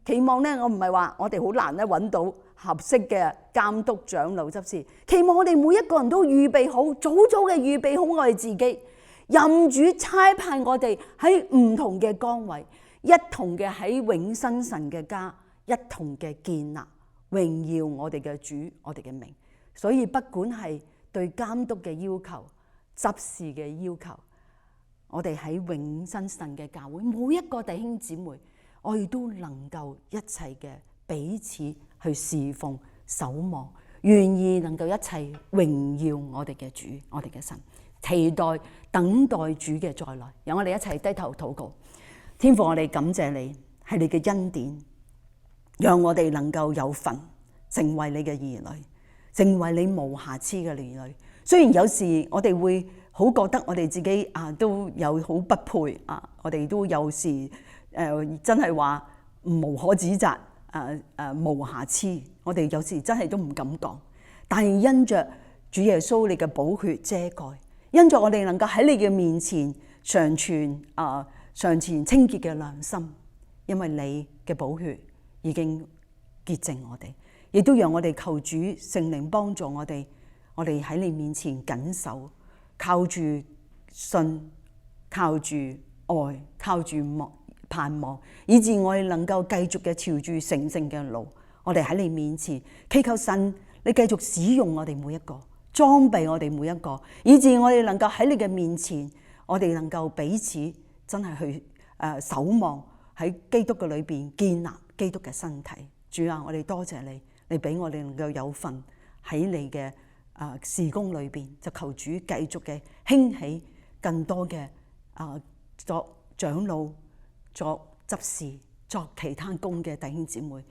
期望咧，我唔係話我哋好難咧揾到合適嘅監督長老執事，期望我哋每一個人都預備好，早早嘅預備好我哋自己，任主差派我哋喺唔同嘅崗位，一同嘅喺永生神嘅家，一同嘅建立榮耀我哋嘅主，我哋嘅名。所以不管係對監督嘅要求、執事嘅要求，我哋喺永生神嘅教會，每一個弟兄姊妹，我哋都能夠一齊嘅彼此去侍奉、守望，願意能夠一齊榮耀我哋嘅主、我哋嘅神，期待等待主嘅再來。讓我哋一齊低頭禱告。天父，我哋感謝你，係你嘅恩典，讓我哋能夠有份成為你嘅兒女，成為你無瑕疵嘅兒女。雖然有時我哋會好覺得我哋自己都有好不配我哋都有時真係話無可指責無瑕疵，我哋有時真係都唔敢講。但係因着主耶穌你嘅寶血遮蓋，因着我哋能夠喺你嘅面前常存清潔嘅良心，因為你嘅寶血已經潔淨我哋，亦都讓我哋求主聖靈幫助我哋喺你面前謹守，靠住信，靠住愛，靠住盼望，以致我哋能夠繼續嘅朝住成聖嘅路。我哋喺你面前祈求神，你繼續使用我哋每一個，裝備我哋每一個，以致我哋能夠喺你嘅面前，我哋能夠彼此真係去守望喺基督嘅裏邊建立基督嘅身體。主啊，我哋多謝你，你俾我哋能夠有份喺你嘅事工裏邊，就求主繼續嘅興起更多嘅作長老、作執事、作其他工嘅弟兄姊妹，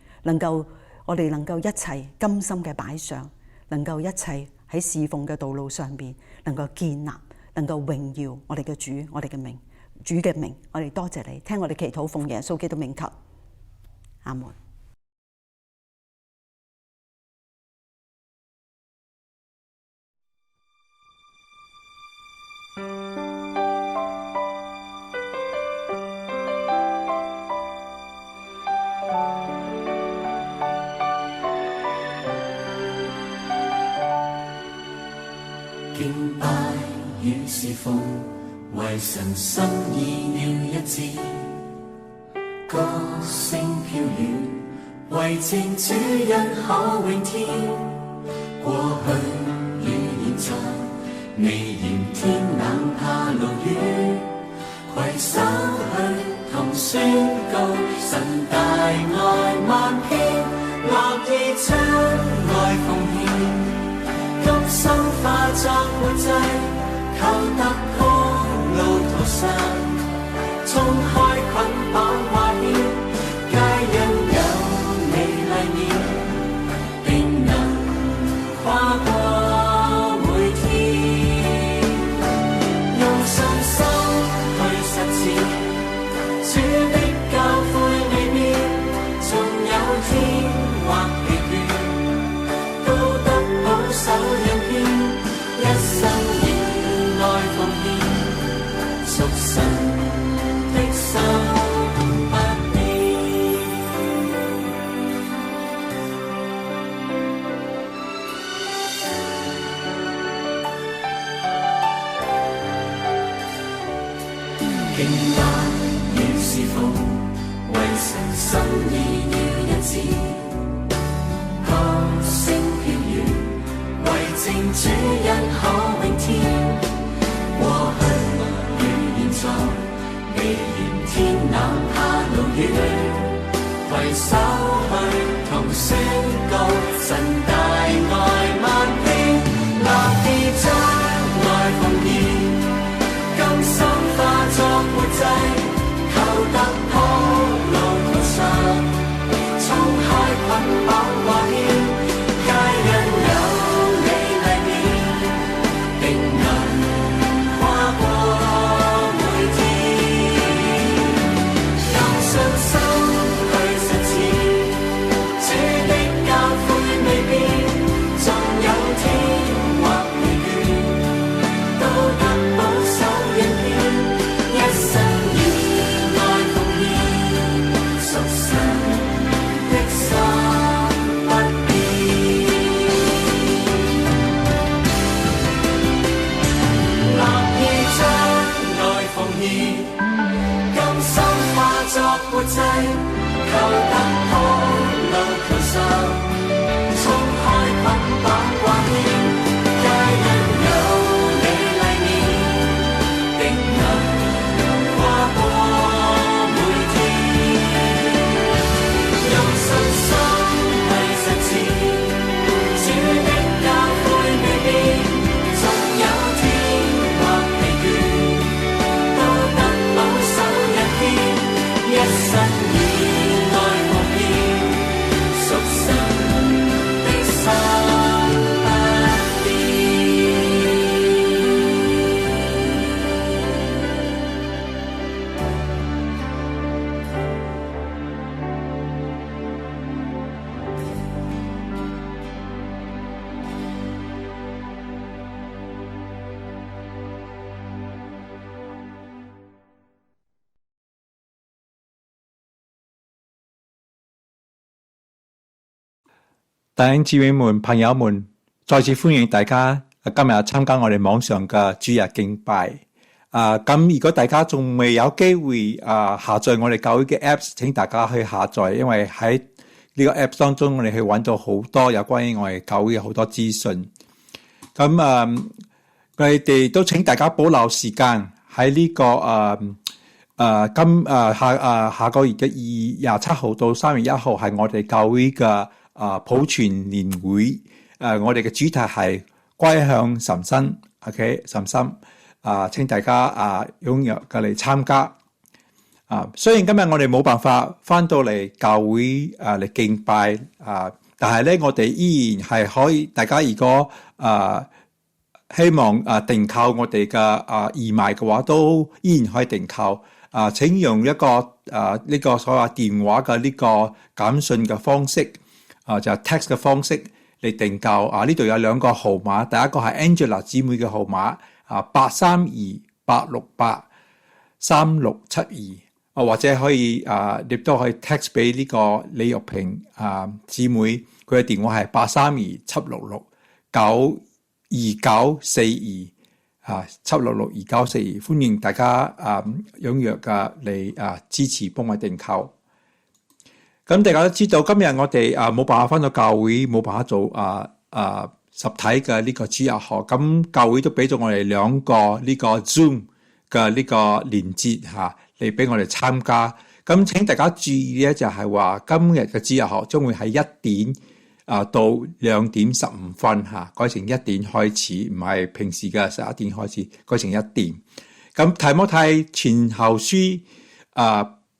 我哋能夠一齊甘心嘅擺上，能夠一齊喺侍奉嘅道路上邊，能夠建立，能夠榮耀我哋嘅主，我哋嘅名，主嘅名，我哋多謝你，聽我哋祈禱，奉耶穌基督名求，阿門。敬拜與侍奉，為神心意了一致，歌聲飄遠，為證主恩可永天。過去與現在，未嫌天冷怕露雨，攜手去同宣告神大愛萬遍，樂意將愛奉獻。甘心化作活祭，求突破路途上，衝開捆綁掛牽，皆因有你麗面，定能跨過每天。用信心去實踐，主的教誨未變，縱有天或疲倦，都得保守。敬拜要侍奉，為神心意要一致，歌聲飄遠，為證主恩可永天。過去與現在，未嫌天冷怕路遠，攜手去同宣告神大愛萬遍，立意將愛奉獻，甘心化作活祭，求突破路途上，衝開捆綁掛牽，皆因有你麗面，定能跨過每天，用信心去實踐，主的教誨未變，縱有天或疲倦，都得保守恩典，一生以愛奉獻，屬神的心不變。立意將愛奉獻，甘心化作活祭，求突破路途上，衝開捆綁掛牽，皆因有你麗面，定能跨過每天，用信心去實踐，主的教誨未變，縱有天或疲倦，都得保守恩典，一生以愛奉獻，屬神的心不變。弟兄姊妹們、朋友們，再次歡迎大家今日參加我哋網上嘅主日敬拜。咁如果大家仲未有機會下載我哋教會嘅 Apps， 請大家去下載，因為喺呢個 Apps 當中，我哋去揾到好多有關於我哋教會嘅好多資訊。咁我哋都請大家保留時間喺呢個下個月嘅2月27號到3月1號係我哋教會嘅普傳年會。我哋嘅主題係歸向神心 ，OK 神心。請大家踴躍嘅嚟參加。雖然今日我哋冇辦法翻到嚟教會嚟敬拜但係咧我哋依然係可以，大家如果希望訂購我哋嘅義賣嘅話，都依然可以訂購。請用一個呢個所謂電話嘅呢個簡訊嘅方式，就係 text 嘅方式嚟訂購。呢度有2個號碼，第一個係 Angela 姊妹嘅號碼832-868-3672，或者可以你都可以 text 俾呢個李玉萍姊妹，佢嘅電話係832-766-2942。766-2942，歡迎大家踴躍嘅嚟支持幫我訂購。咁大家都知道，今日我哋冇辦法翻到教會，冇辦法做實體嘅呢個主日學。咁教會都俾咗我哋2個呢個 Zoom 嘅呢個連結嚟俾我哋參加。咁請大家注意咧，就係話今日嘅主日學將會喺1點到2點15分改成1點開始，唔係平時嘅11點開始，改成1點。咁提摩太前後書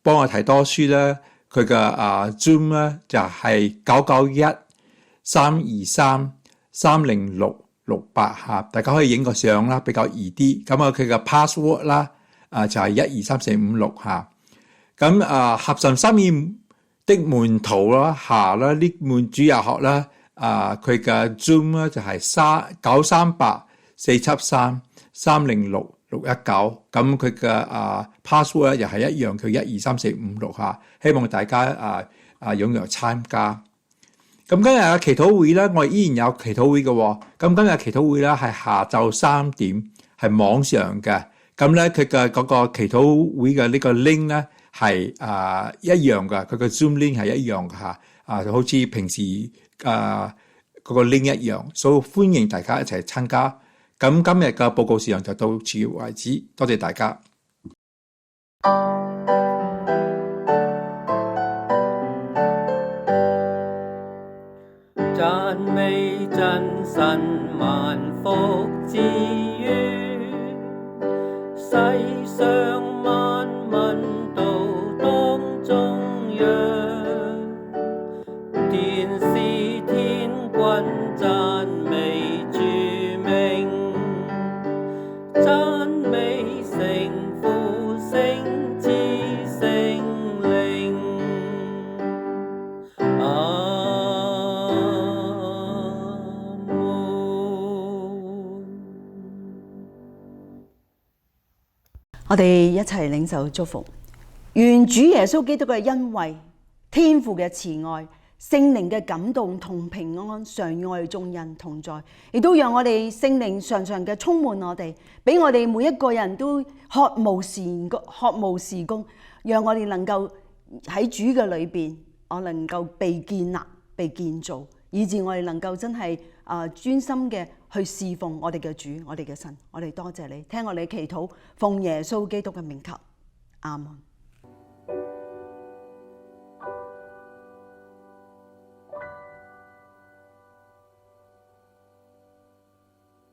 幫我提多書咧，佢嘅Zoom 咧就係991-323-30668大家可以影個相啦，比較易啲。咁佢嘅 password 啦就係123456咁合神心意的門徒啦呢門主日學啦，佢嘅 Zoom 咧就係938-473-306-619，咁佢嘅password 又係一樣，佢123456希望大家踴躍參加。咁今日嘅祈禱會咧，我依然有祈禱會嘅。咁今日祈禱會咧係下晝3點，係網上嘅。咁咧佢嘅嗰個祈禱會嘅呢個 link 咧係一樣嘅，佢個 Zoom link 係一樣嘅嚇，好似平時嗰個 link 一樣，所以歡迎大家一齊參加。咁今日嘅報告時間就到此為止，多謝大家。讚美真神萬福之源，世上萬民都當頌揚，天使天軍讚美主名，讚美聖父聖子聖靈。我哋一齊領受祝福，願主耶穌基督嘅恩惠、天父嘅慈愛、聖靈嘅感動同平安常與我哋眾人同在，亦都讓我哋聖靈常常嘅充滿我哋，俾我哋每一個人都渴慕事工，讓我哋能夠喺主嘅裏邊，我能夠被建立、被建造，以致我哋能夠真係專心嘅去侍奉我哋嘅主、我哋嘅神。我哋多謝你，聽我哋嘅祈禱，奉耶穌基督嘅名求，阿門。